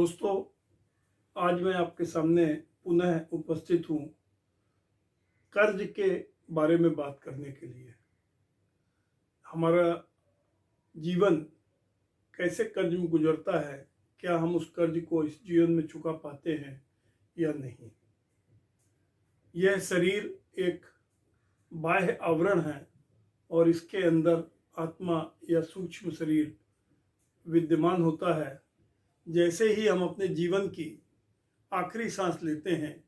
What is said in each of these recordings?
दोस्तों, आज मैं आपके सामने पुनः उपस्थित हूँ कर्ज के बारे में बात करने के लिए। हमारा जीवन कैसे कर्ज में गुजरता है, क्या हम उस कर्ज को इस जीवन में चुका पाते हैं या नहीं। यह शरीर एक बाह्य आवरण है और इसके अंदर आत्मा या सूक्ष्म शरीर विद्यमान होता है। जैसे ही हम अपने जीवन की आखिरी सांस लेते हैं,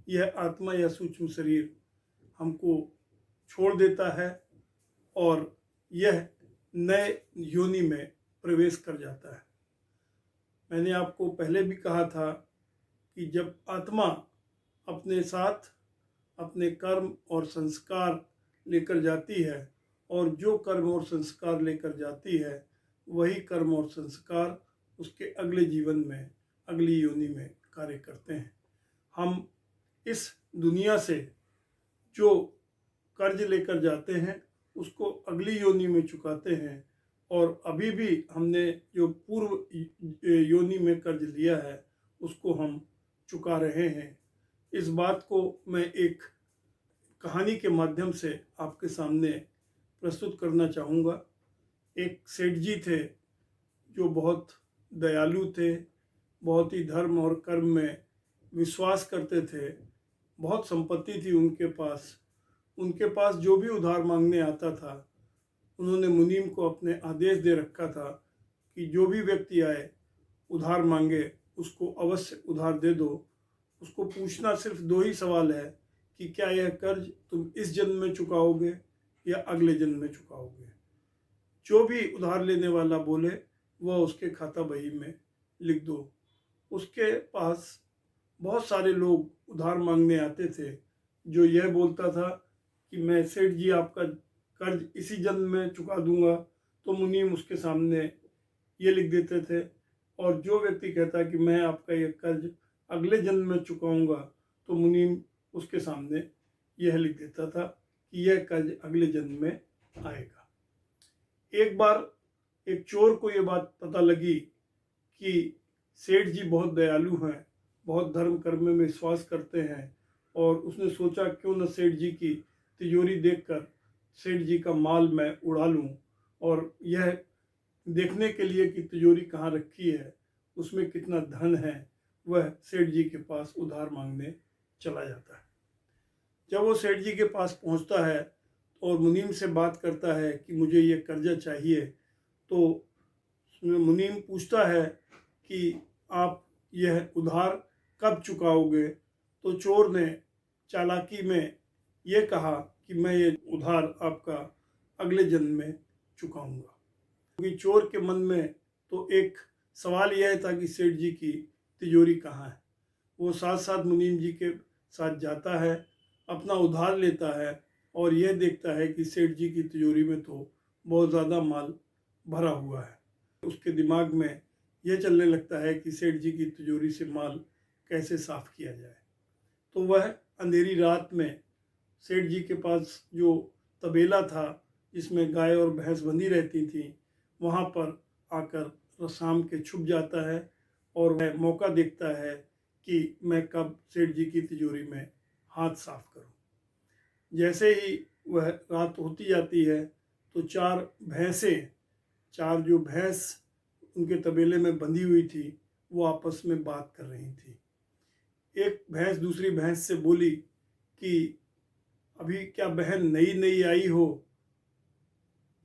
यह आत्मा या सूक्ष्म शरीर हमको छोड़ देता है और यह नए योनि में प्रवेश कर जाता है। मैंने आपको पहले भी कहा था कि जब आत्मा अपने साथ अपने कर्म और संस्कार लेकर जाती है और जो कर्म और संस्कार लेकर जाती है, वही कर्म और संस्कार उसके अगले जीवन में, अगली योनि में कार्य करते हैं। हम इस दुनिया से जो कर्ज लेकर जाते हैं उसको अगली योनि में चुकाते हैं और अभी भी हमने जो पूर्व योनि में कर्ज लिया है उसको हम चुका रहे हैं। इस बात को मैं एक कहानी के माध्यम से आपके सामने प्रस्तुत करना चाहूँगा। एक सेठ जी थे जो बहुत दयालु थे, बहुत ही धर्म और कर्म में विश्वास करते थे। बहुत संपत्ति थी उनके पास जो भी उधार मांगने आता था, उन्होंने मुनीम को अपने आदेश दे रखा था कि जो भी व्यक्ति आए उधार मांगे उसको अवश्य उधार दे दो। उसको पूछना सिर्फ दो ही सवाल है कि क्या यह कर्ज तुम इस जन्म में चुकाओगे या अगले जन्म में चुकाओगे। जो भी उधार लेने वाला बोले वह उसके खाता बही में लिख दो। उसके पास बहुत सारे लोग उधार मांगने आते थे। जो यह बोलता था कि मैं सेठ जी आपका कर्ज इसी जन्म में चुका दूंगा, तो मुनीम उसके सामने ये लिख देते थे। और जो व्यक्ति कहता कि मैं आपका यह कर्ज अगले जन्म में चुकाऊंगा, तो मुनीम उसके सामने यह लिख देता था कि यह कर्ज अगले जन्म में आएगा। एक बार एक चोर को यह बात पता लगी कि सेठ जी बहुत दयालु हैं, बहुत धर्म कर्म में विश्वास करते हैं, और उसने सोचा क्यों न सेठ जी की तिजोरी देखकर सेठ जी का माल मैं उड़ा लूं, और यह देखने के लिए कि तिजोरी कहाँ रखी है, उसमें कितना धन है, वह सेठ जी के पास उधार मांगने चला जाता है। जब वो सेठ जी के पास पहुंचता है और मुनीम से बात करता है कि मुझे ये कर्जा चाहिए, तो मुनीम पूछता है कि आप यह उधार कब चुकाओगे। तो चोर ने चालाकी में ये कहा कि मैं ये उधार आपका अगले जन्म में चुकाऊंगा। क्योंकि चोर के मन में तो एक सवाल यह था कि सेठ जी की तिजोरी कहाँ है। वो साथ साथ मुनीम जी के साथ जाता है, अपना उधार लेता है और यह देखता है कि सेठ जी की तिजोरी में तो बहुत ज़्यादा माल भरा हुआ है। उसके दिमाग में यह चलने लगता है कि सेठ जी की तिजोरी से माल कैसे साफ किया जाए। तो वह अंधेरी रात में सेठ जी के पास जो तबेला था जिसमें गाय और भैंस बंधी रहती थी, वहाँ पर आकर शाम के छुप जाता है और वह मौका देखता है कि मैं कब सेठ जी की तिजोरी में हाथ साफ करूं। जैसे ही वह रात होती जाती है तो चार जो भैंस उनके तबेले में बंधी हुई थी, वो आपस में बात कर रही थी। एक भैंस दूसरी भैंस से बोली कि अभी क्या बहन नई नई आई हो।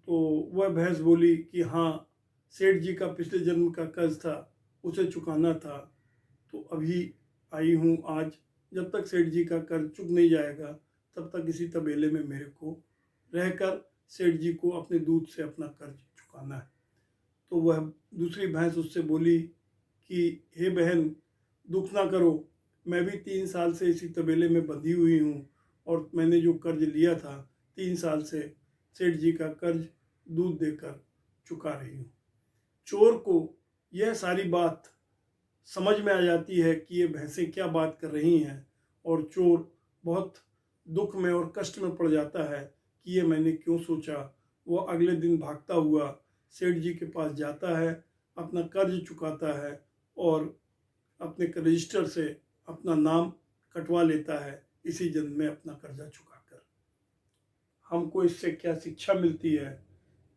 तो वह भैंस बोली कि हाँ, सेठ जी का पिछले जन्म का कर्ज था, उसे चुकाना था, तो अभी आई हूँ आज। जब तक सेठ जी का कर्ज चुक नहीं जाएगा तब तक इसी तबेले में मेरे को रहकर सेठ जी को अपने दूध से अपना कर्ज चुकाना है। तो वह दूसरी भैंस उससे बोली कि हे बहन, दुख ना करो, मैं भी 3 साल से इसी तबेले में बंधी हुई हूँ और मैंने जो कर्ज लिया था 3 साल से सेठ जी का कर्ज दूध देकर चुका रही हूँ। चोर को यह सारी बात समझ में आ जाती है कि ये भैंसें क्या बात कर रही हैं, और चोर बहुत दुख में और कष्ट में पड़ जाता है कि ये मैंने क्यों सोचा। वो अगले दिन भागता हुआ सेठ जी के पास जाता है, अपना कर्ज चुकाता है और अपने रजिस्टर से अपना नाम कटवा लेता है इसी जन्म में अपना कर्जा चुकाकर। हमको इससे क्या शिक्षा मिलती है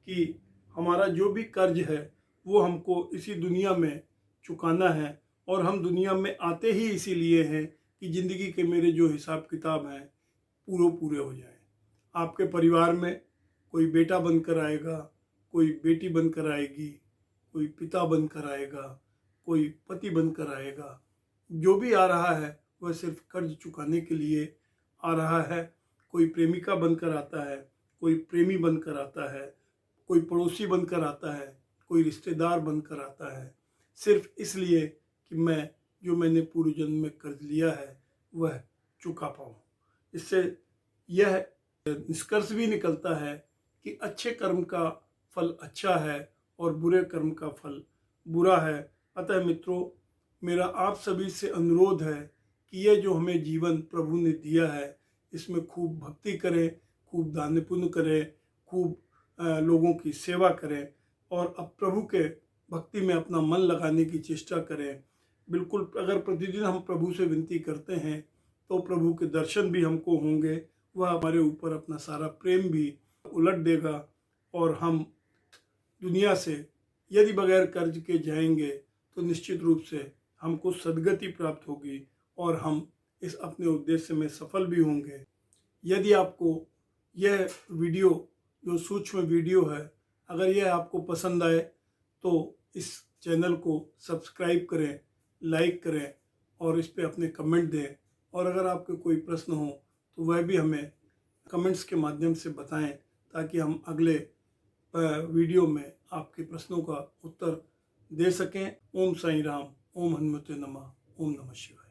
कि हमारा जो भी कर्ज है वो हमको इसी दुनिया में चुकाना है, और हम दुनिया में आते ही इसीलिए हैं कि ज़िंदगी के मेरे जो हिसाब किताब हैं पूरे हो जाएं। आपके परिवार में कोई बेटा बनकर आएगा, कोई बेटी बनकर आएगी, कोई पिता बनकर आएगा, कोई पति बनकर आएगा। जो भी आ रहा है वह सिर्फ कर्ज चुकाने के लिए आ रहा है। कोई प्रेमिका बनकर आता है, कोई प्रेमी बनकर आता है, कोई पड़ोसी बनकर आता है, कोई रिश्तेदार बनकर आता है, सिर्फ इसलिए कि मैंने पूर्व जन्म में कर्ज लिया है वह चुका पाऊँ। इससे यह निष्कर्ष भी निकलता है कि अच्छे कर्म का फल अच्छा है और बुरे कर्म का फल बुरा है। अतः मित्रों, मेरा आप सभी से अनुरोध है कि यह जो हमें जीवन प्रभु ने दिया है इसमें खूब भक्ति करें, खूब दान पुण्य करें, खूब लोगों की सेवा करें, और अब प्रभु के भक्ति में अपना मन लगाने की चेष्टा करें। बिल्कुल, अगर प्रतिदिन हम प्रभु से विनती करते हैं तो प्रभु के दर्शन भी हमको होंगे, वह हमारे ऊपर अपना सारा प्रेम भी उलट देगा, और हम दुनिया से यदि बगैर कर्ज के जाएंगे तो निश्चित रूप से हमको सद्गति प्राप्त होगी और हम इस अपने उद्देश्य में सफल भी होंगे। यदि आपको यह वीडियो, जो सूक्ष्म वीडियो है, अगर यह आपको पसंद आए तो इस चैनल को सब्सक्राइब करें, लाइक करें और इस पे अपने कमेंट दें। और अगर आपके कोई प्रश्न हो तो वह भी हमें कमेंट्स के माध्यम से बताएं, ताकि हम अगले वीडियो में आपके प्रश्नों का उत्तर दे सकें। ओम साईं राम, ओम हनुमते नमः, ओम नमः शिवाय।